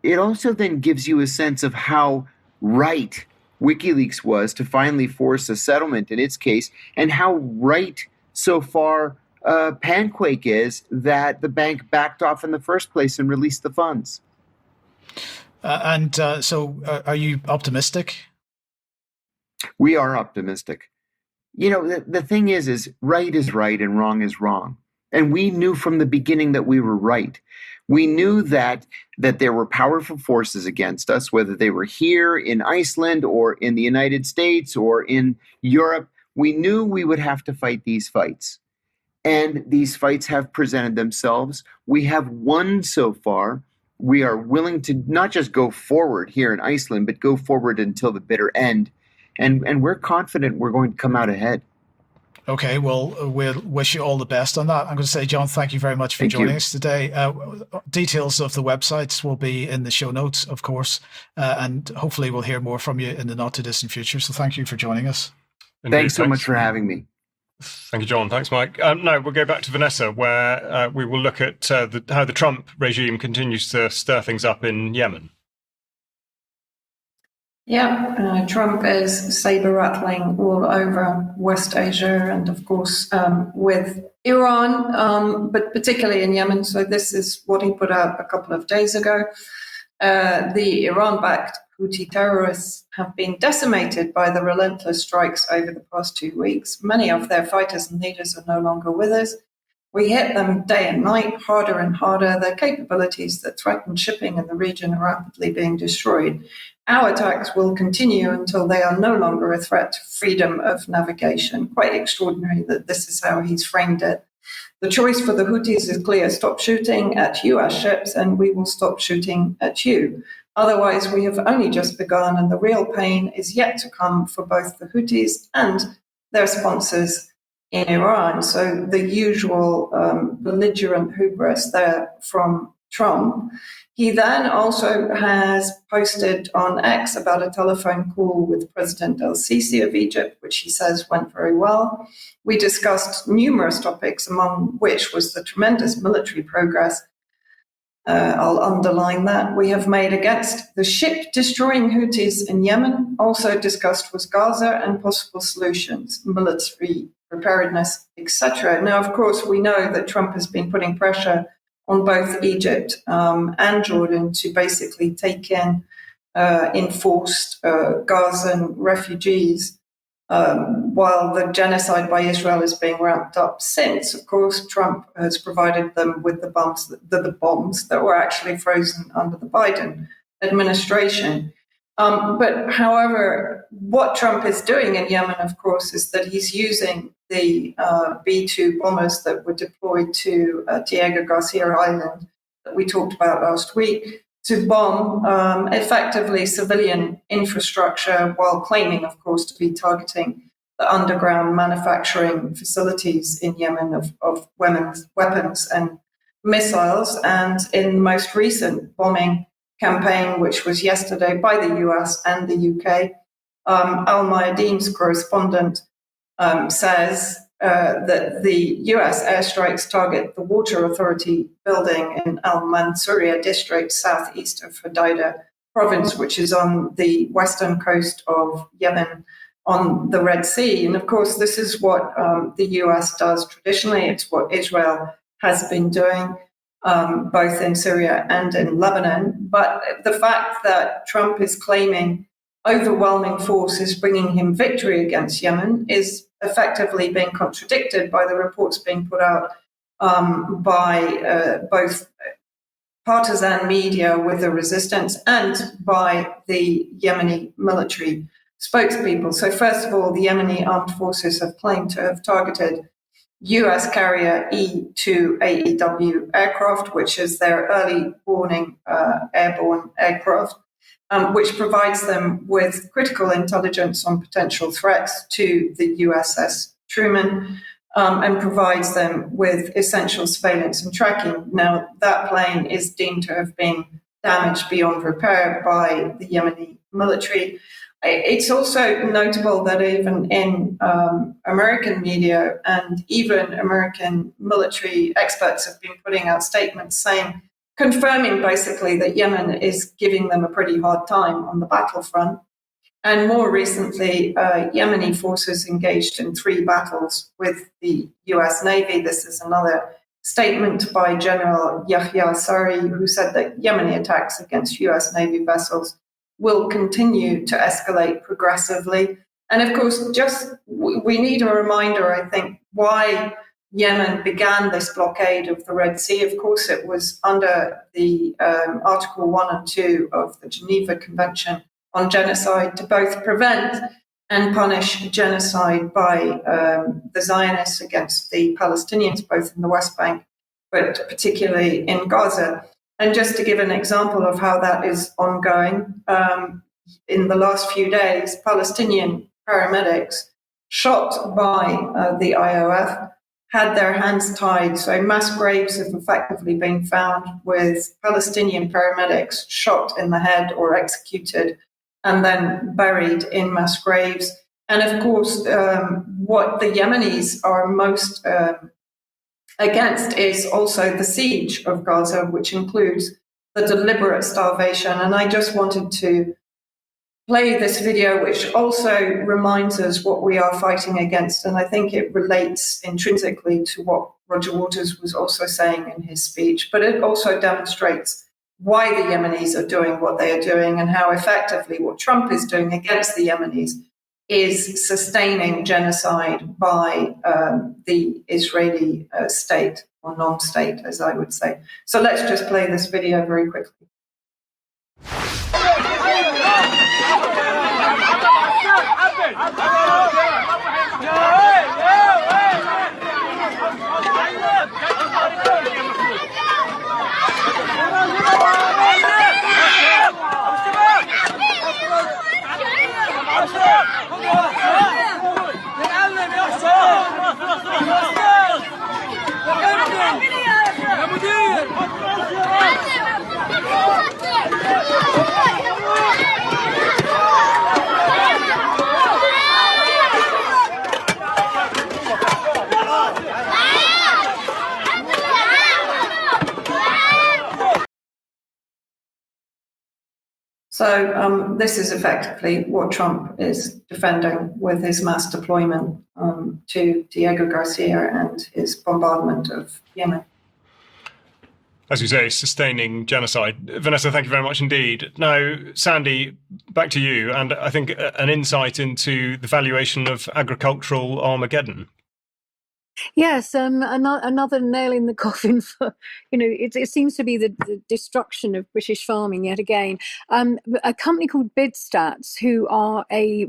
it also then gives you a sense of how right WikiLeaks was to finally force a settlement in its case, and how right so far Panquake is that the bank backed off in the first place and released the funds. So are you optimistic? We are optimistic. You know, the thing is right and wrong is wrong. And we knew from the beginning that we were right. We knew that there were powerful forces against us, whether they were here in Iceland or in the United States or in Europe. We knew we would have to fight these fights. And these fights have presented themselves. We have won so far. we are willing to not just go forward here in Iceland, but go forward until the bitter end. And we're confident we're going to come out ahead. Okay, well, we'll wish you all the best on that. I'm going to say, John, thank you very much for joining us today. Details of the websites will be in the show notes, of course, and hopefully we'll hear more from you in the not-too-distant future. So thank you for joining us. Indeed, thanks so much for having me. Thank you, John. Thanks, Mike. No, we'll go back to Vanessa, where we will look at how the Trump regime continues to stir things up in Yemen. Yeah, Trump is saber-rattling all over West Asia and, of course, with Iran, but particularly in Yemen. So this is what he put out a couple of days ago. The Iran-backed Houthi terrorists have been decimated by the relentless strikes over the past 2 weeks. Many of their fighters and leaders are no longer with us. We hit them day and night, harder and harder. Their capabilities that threaten shipping in the region are rapidly being destroyed. Our attacks will continue until they are no longer a threat to freedom of navigation. Quite extraordinary that this is how he's framed it. The choice for the Houthis is clear. Stop shooting at US ships and we will stop shooting at you. Otherwise, we have only just begun and the real pain is yet to come for both the Houthis and their sponsors in Iran. So the usual belligerent hubris there from Trump. He then also has posted on X about a telephone call with President El-Sisi of Egypt, which he says went very well. We discussed numerous topics, among which was the tremendous military progress. I'll underline that we have made against the ship-destroying Houthis in Yemen. Also discussed was Gaza and possible solutions, military preparedness, etc. Now, of course, we know that Trump has been putting pressure on both Egypt and Jordan to basically take in enforced Gazan refugees while the genocide by Israel is being ramped up since. Of course, Trump has provided them with the bombs that were actually frozen under the Biden administration. But however, what Trump is doing in Yemen, of course, is that he's using the B-2 bombers that were deployed to Diego Garcia Island that we talked about last week to bomb effectively civilian infrastructure while claiming, of course, to be targeting the underground manufacturing facilities in Yemen of weapons and missiles. And in the most recent bombing campaign, which was yesterday by the US and the UK, Al Mayadeen's correspondent says that the US airstrikes target the Water Authority building in Al Mansouriya district, southeast of Hodeidah province, which is on the western coast of Yemen on the Red Sea. And of course, this is what the US does traditionally. It's what Israel has been doing, both in Syria and in Lebanon. But the fact that Trump is claiming overwhelming force is bringing him victory against Yemen is effectively being contradicted by the reports being put out by both partisan media with the resistance and by the Yemeni military spokespeople. So first of all, the Yemeni armed forces have claimed to have targeted US carrier E-2 AEW aircraft, which is their early warning airborne aircraft, which provides them with critical intelligence on potential threats to the USS Truman, and provides them with essential surveillance and tracking. Now, that plane is deemed to have been damaged beyond repair by the Yemeni military. It's also notable that even in American media and even American military experts have been putting out statements confirming basically that Yemen is giving them a pretty hard time on the battlefront. And more recently, Yemeni forces engaged in 3 battles with the US Navy. This is another statement by General Yahya Sari, who said that Yemeni attacks against US Navy vessels will continue to escalate progressively. And of course, we need a reminder, I think, why Yemen began this blockade of the Red Sea. Of course, it was under the Article 1 and 2 of the Geneva Convention on Genocide to both prevent and punish genocide by the Zionists against the Palestinians, both in the West Bank, but particularly in Gaza. And just to give an example of how that is ongoing, in the last few days, Palestinian paramedics shot by the IOF had their hands tied. So mass graves have effectively been found with Palestinian paramedics shot in the head or executed and then buried in mass graves. And of course, what the Yemenis are most against is also the siege of Gaza, which includes the deliberate starvation. And I just wanted to play this video, which also reminds us what we are fighting against. And I think it relates intrinsically to what Roger Waters was also saying in his speech, but it also demonstrates why the Yemenis are doing what they are doing and how effectively what Trump is doing against the Yemenis is sustaining genocide by the Israeli state, or non-state, as I would say. So let's just play this video very quickly. So this is effectively what Trump is defending with his mass deployment to Diego Garcia and his bombardment of Yemen. As you say, sustaining genocide. Vanessa, thank you very much indeed. Now, Sandi, back to you, and I think an insight into the valuation of agricultural Armageddon. Yes, another nail in the coffin for, it seems to be the destruction of British farming yet again. A company called Bidstats, who are a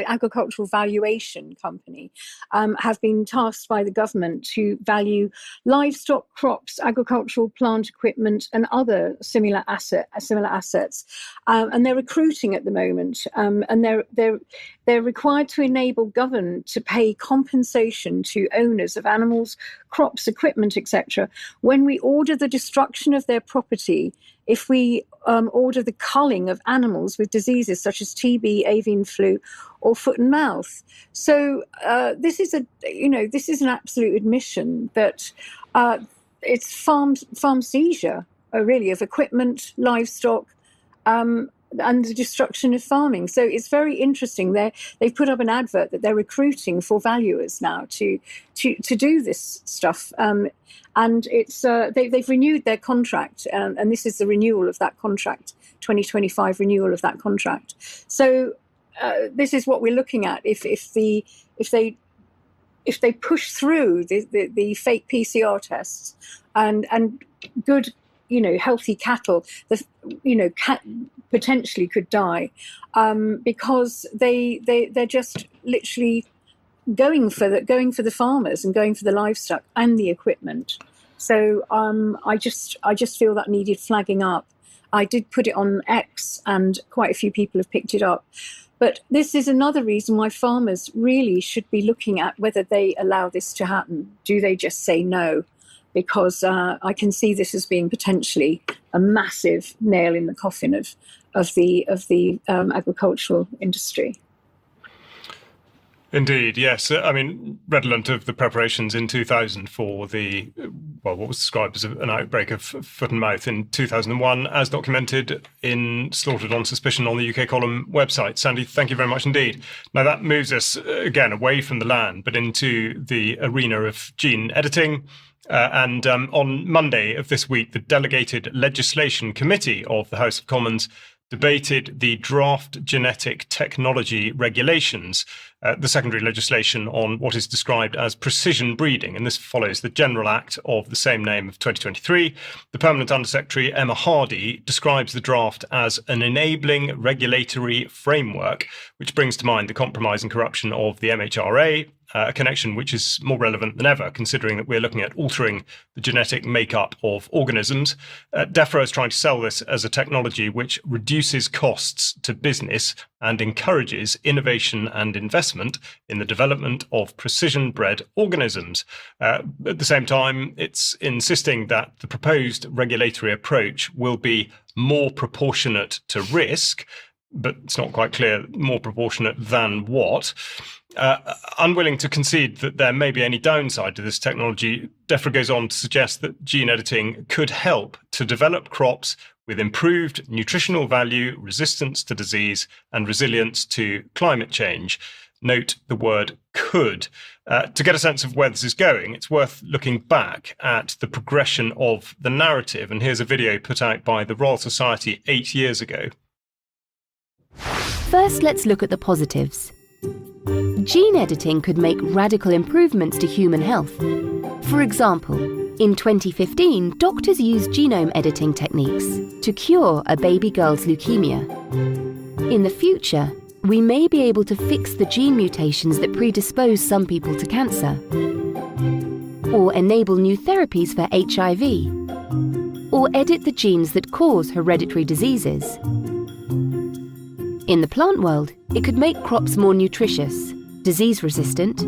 agricultural valuation company, have been tasked by the government to value livestock, crops, agricultural plant equipment, and other similar assets. And they're recruiting at the moment, and they're required to enable government to pay compensation to owners of animals, crops, equipment, etc. when we order the destruction of their property, if we order the culling of animals with diseases such as TB, avian flu, or foot and mouth. So this is an absolute admission that it's farm seizure, really, of equipment, livestock, and the destruction of farming. So it's very interesting. They've put up an advert that they're recruiting for valuers now to do this stuff. And it's they've renewed their contract, and this is the renewal of that contract, 2025 renewal of that contract. So this is what we're looking at. If they push through the fake PCR tests and good, healthy cattle, potentially could die because they're just literally going for the farmers and going for the livestock and the equipment. So I just feel that needed flagging up. I did put it on X, and quite a few people have picked it up. But this is another reason why farmers really should be looking at whether they allow this to happen. Do they just say no? Because I can see this as being potentially a massive nail in the coffin of the agricultural industry. Indeed, yes. I mean, redolent of the preparations in 2000 for what was described as an outbreak of foot and mouth in 2001, as documented in Slaughtered on Suspicion on the UK Column website. Sandi, thank you very much indeed. Now, that moves us, again, away from the land, but into the arena of gene editing. And on Monday of this week, the Delegated Legislation Committee of the House of Commons debated the draft genetic technology regulations. the secondary legislation on what is described as precision breeding, and this follows the General Act of the same name of 2023. The Permanent Undersecretary, Emma Hardy, describes the draft as an enabling regulatory framework, which brings to mind the compromise and corruption of the MHRA, a connection which is more relevant than ever, considering that we're looking at altering the genetic makeup of organisms. DEFRA is trying to sell this as a technology which reduces costs to business and encourages innovation and investment in the development of precision-bred organisms. At the same time, it's insisting that the proposed regulatory approach will be more proportionate to risk, but it's not quite clear more proportionate than what. Unwilling to concede that there may be any downside to this technology, DEFRA goes on to suggest that gene editing could help to develop crops with improved nutritional value, resistance to disease, and resilience to climate change. Note the word could. To get a sense of where this is going, it's worth looking back at the progression of the narrative. And here's a video put out by the Royal Society 8 years ago. First, let's look at the positives. Gene editing could make radical improvements to human health. For example, in 2015, doctors used genome editing techniques to cure a baby girl's leukemia. In the future, we may be able to fix the gene mutations that predispose some people to cancer, or enable new therapies for HIV, or edit the genes that cause hereditary diseases. In the plant world, it could make crops more nutritious, disease-resistant,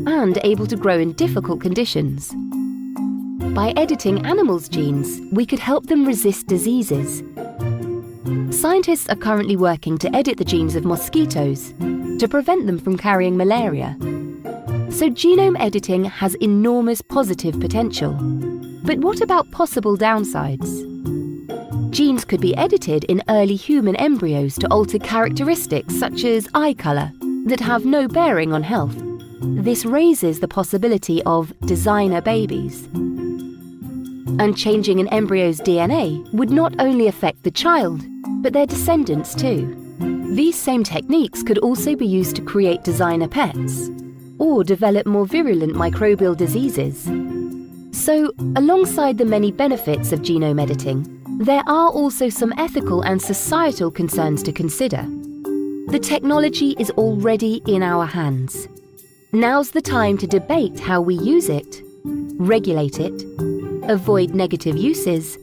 and able to grow in difficult conditions. By editing animals' genes, we could help them resist diseases. Scientists are currently working to edit the genes of mosquitoes to prevent them from carrying malaria. So genome editing has enormous positive potential. But what about possible downsides? Genes could be edited in early human embryos to alter characteristics such as eye colour that have no bearing on health. This raises the possibility of designer babies. And changing an embryo's DNA would not only affect the child, but their descendants too. These same techniques could also be used to create designer pets or develop more virulent microbial diseases. So, alongside the many benefits of genome editing, there are also some ethical and societal concerns to consider. The technology is already in our hands. Now's the time to debate how we use it, regulate it, avoid negative uses,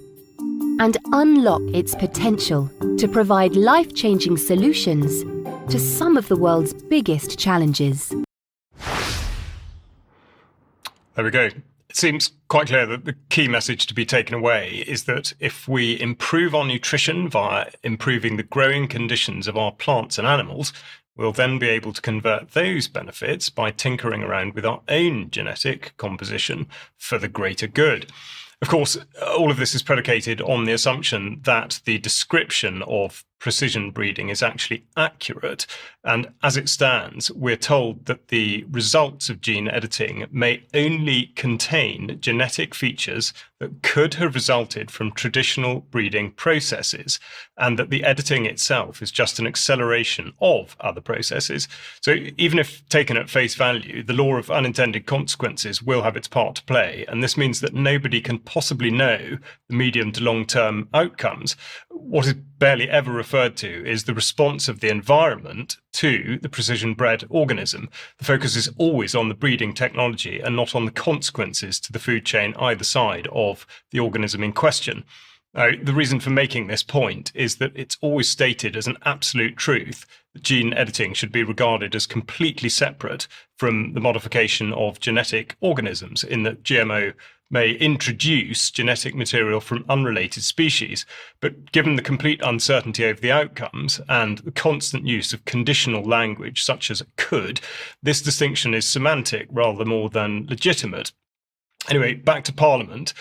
and unlock its potential to provide life-changing solutions to some of the world's biggest challenges. There we go. It seems quite clear that the key message to be taken away is that if we improve our nutrition via improving the growing conditions of our plants and animals, we'll then be able to convert those benefits by tinkering around with our own genetic composition for the greater good. Of course, all of this is predicated on the assumption that the description of precision breeding is actually accurate. And as it stands, we're told that the results of gene editing may only contain genetic features that could have resulted from traditional breeding processes, and that the editing itself is just an acceleration of other processes. So even if taken at face value, the law of unintended consequences will have its part to play, and this means that nobody can possibly know the medium to long-term outcomes. What is barely ever referred to is the response of the environment to the precision-bred organism. The focus is always on the breeding technology and not on the consequences to the food chain either side of the organism in question. Now, the reason for making this point is that it's always stated as an absolute truth that gene editing should be regarded as completely separate from the modification of genetic organisms, in that GMO may introduce genetic material from unrelated species, but given the complete uncertainty over the outcomes and the constant use of conditional language such as could, this distinction is semantic rather more than legitimate. Anyway, back to Parliament.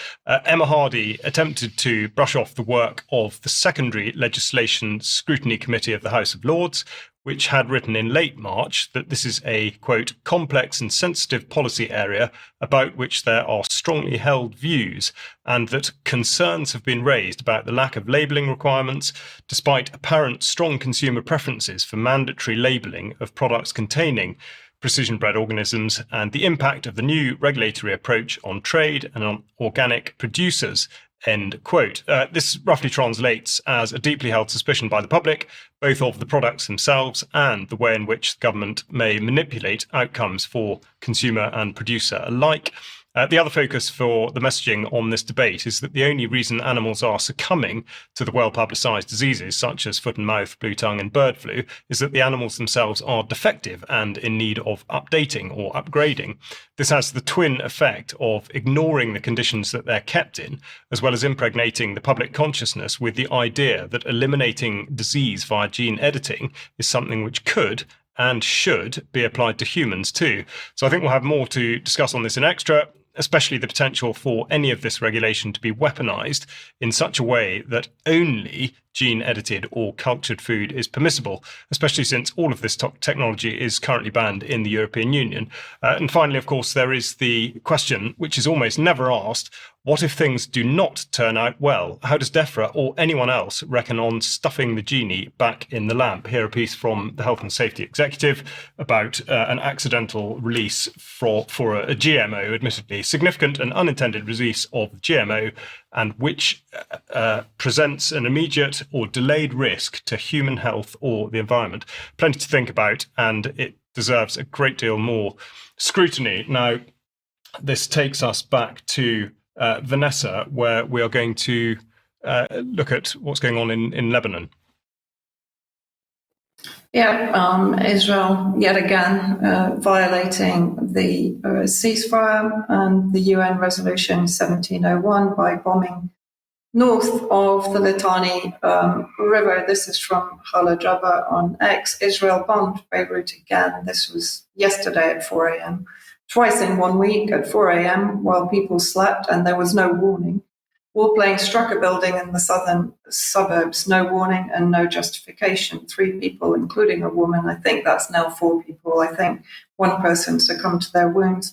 Emma Hardy attempted to brush off the work of the Secondary Legislation Scrutiny Committee of the House of Lords, which had written in late March that this is a, quote, complex and sensitive policy area about which there are strongly held views, and that concerns have been raised about the lack of labelling requirements, despite apparent strong consumer preferences for mandatory labelling of products containing precision-bred organisms, and the impact of the new regulatory approach on trade and on organic producers. End quote. This roughly translates as a deeply held suspicion by the public, both of the products themselves and the way in which the government may manipulate outcomes for consumer and producer alike. The other focus for the messaging on this debate is that the only reason animals are succumbing to the well-publicised diseases such as foot and mouth, blue tongue and bird flu is that the animals themselves are defective and in need of updating or upgrading. This has the twin effect of ignoring the conditions that they're kept in, as well as impregnating the public consciousness with the idea that eliminating disease via gene editing is something which could and should be applied to humans too. So I think we'll have more to discuss on this in Extra, especially the potential for any of this regulation to be weaponized in such a way that only gene-edited or cultured food is permissible, especially since all of this technology is currently banned in the European Union. And finally, of course, there is the question, which is almost never asked, what if things do not turn out well? How does DEFRA or anyone else reckon on stuffing the genie back in the lamp? Here a piece from the Health and Safety Executive about an accidental release for a GMO, admittedly significant and unintended release of GMO, and which presents an immediate or delayed risk to human health or the environment. Plenty to think about, and it deserves a great deal more scrutiny. Now, this takes us back to Vanessa, where we are going to look at what's going on in Lebanon. Yeah, Israel yet again violating the ceasefire and the UN resolution 1701 by bombing north of the Litani River. This is from Halajaba on X. Israel bombed Beirut again. This was yesterday at 4 a.m. Twice in 1 week at 4 a.m. while people slept and there was no warning. Warplanes struck a building in the southern suburbs, no warning and no justification. 3 people, including a woman, I think that's now 4 people, I think one person succumbed to their wounds,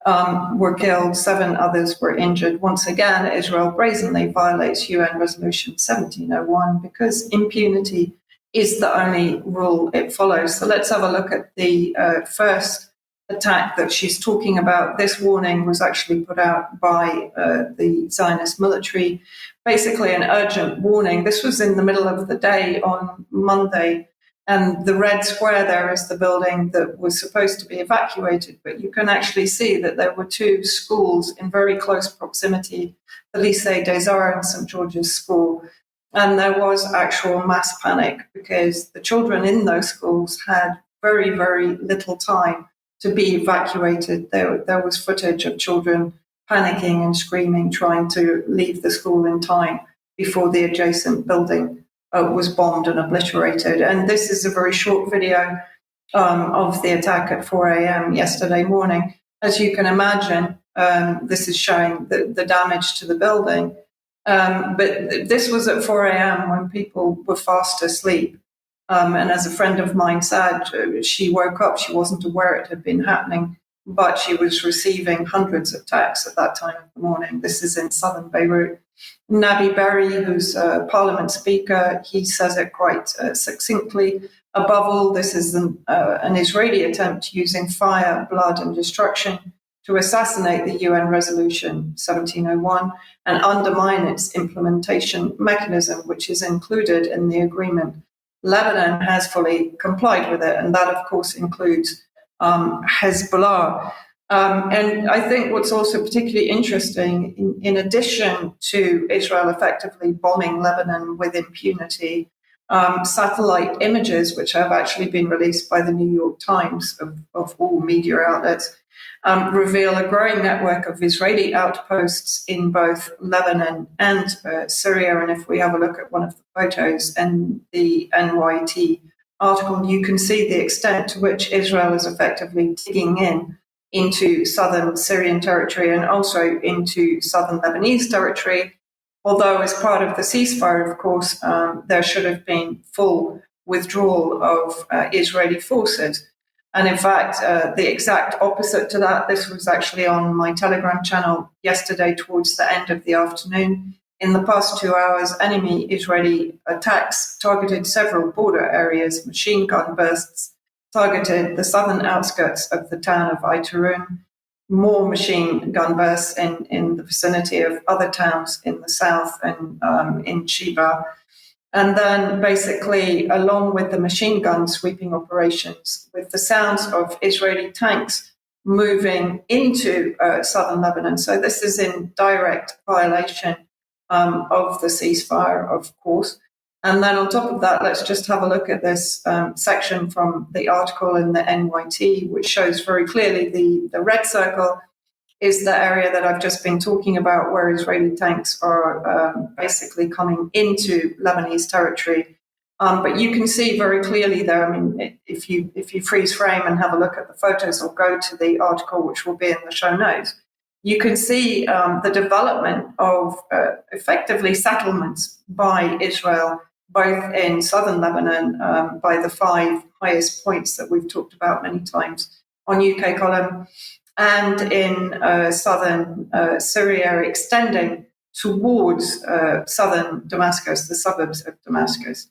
were killed, 7 others were injured. Once again, Israel brazenly violates UN Resolution 1701 because impunity is the only rule it follows. So let's have a look at the first attack that she's talking about. This warning was actually put out by the Zionist military, basically an urgent warning. This was in the middle of the day on Monday, and the red square there is the building that was supposed to be evacuated, but you can actually see that there were 2 schools in very close proximity, the Lycée des Arts and St. George's School, and there was actual mass panic because the children in those schools had very, very little time to be evacuated. There was footage of children panicking and screaming, trying to leave the school in time before the adjacent building was bombed and obliterated. And this is a very short video of the attack at 4 a.m. yesterday morning. As you can imagine, this is showing the damage to the building. But this was at 4 a.m. when people were fast asleep. And as a friend of mine said, she woke up, she wasn't aware it had been happening, but she was receiving hundreds of texts at that time of the morning. This is in southern Beirut. Nabi Berri, who's a parliament speaker, he says it quite succinctly. Above all, this is an Israeli attempt using fire, blood and destruction to assassinate the UN Resolution 1701 and undermine its implementation mechanism, which is included in the agreement. Lebanon has fully complied with it, and that, of course, includes Hezbollah. And I think what's also particularly interesting, in addition to Israel effectively bombing Lebanon with impunity, satellite images, which have actually been released by the New York Times of all media outlets, reveal a growing network of Israeli outposts in both Lebanon and Syria. And if we have a look at one of the photos in the NYT article, you can see the extent to which Israel is effectively digging into southern Syrian territory and also into southern Lebanese territory. Although as part of the ceasefire, of course, there should have been full withdrawal of Israeli forces. And in fact, the exact opposite to that, this was actually on my Telegram channel yesterday towards the end of the afternoon. In the past 2 hours, enemy Israeli attacks targeted several border areas, machine gun bursts targeted the southern outskirts of the town of Aitarun, more machine gun bursts in the vicinity of other towns in the south and in Sheba. And then basically, along with the machine gun sweeping operations, with the sounds of Israeli tanks moving into southern Lebanon. So this is in direct violation of the ceasefire, of course. And then on top of that, let's just have a look at this section from the article in the NYT, which shows very clearly the red circle is the area that I've just been talking about, where Israeli tanks are basically coming into Lebanese territory. But you can see very clearly there, I mean, if you freeze frame and have a look at the photos or go to the article, which will be in the show notes, you can see the development of effectively settlements by Israel, both in southern Lebanon, by the 5 highest points that we've talked about many times on UK column, and in southern Syria, extending towards southern Damascus, the suburbs of Damascus.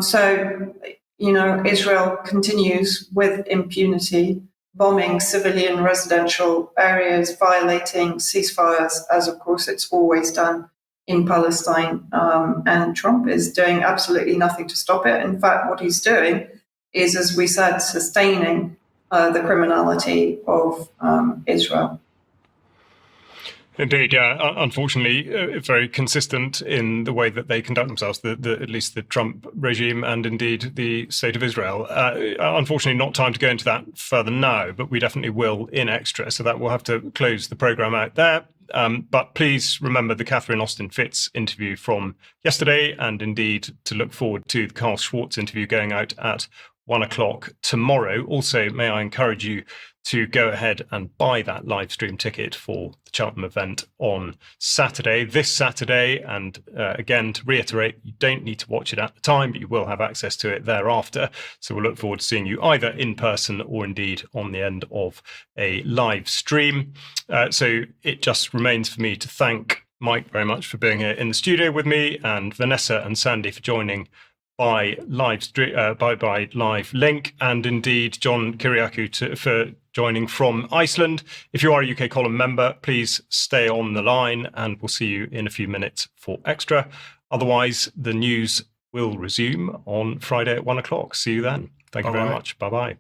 So, Israel continues with impunity, bombing civilian residential areas, violating ceasefires, as of course it's always done in Palestine. And Trump is doing absolutely nothing to stop it. In fact, what he's doing is, as we said, sustaining the criminality of Israel. Indeed, yeah. Unfortunately, very consistent in the way that they conduct themselves, at least the Trump regime and indeed the state of Israel. Unfortunately, not time to go into that further now, but we definitely will in extra, so that we'll have to close the programme out there. But please remember the Catherine Austin Fitz interview from yesterday, and indeed to look forward to the Carl Schwartz interview going out at 1 o'clock tomorrow. Also, may I encourage you to go ahead and buy that live stream ticket for the Cheltenham event on Saturday, this Saturday. And again, to reiterate, you don't need to watch it at the time, but you will have access to it thereafter. So we'll look forward to seeing you either in person or indeed on the end of a live stream. So it just remains for me to thank Mike very much for being here in the studio with me, and Vanessa and Sandi for joining by live link, and indeed John Kiriakou for joining from Iceland. If you are a UK column member, please stay on the line, and we'll see you in a few minutes for extra. Otherwise, the news will resume on Friday at 1 o'clock. See you then. Thank you very much. Bye-bye.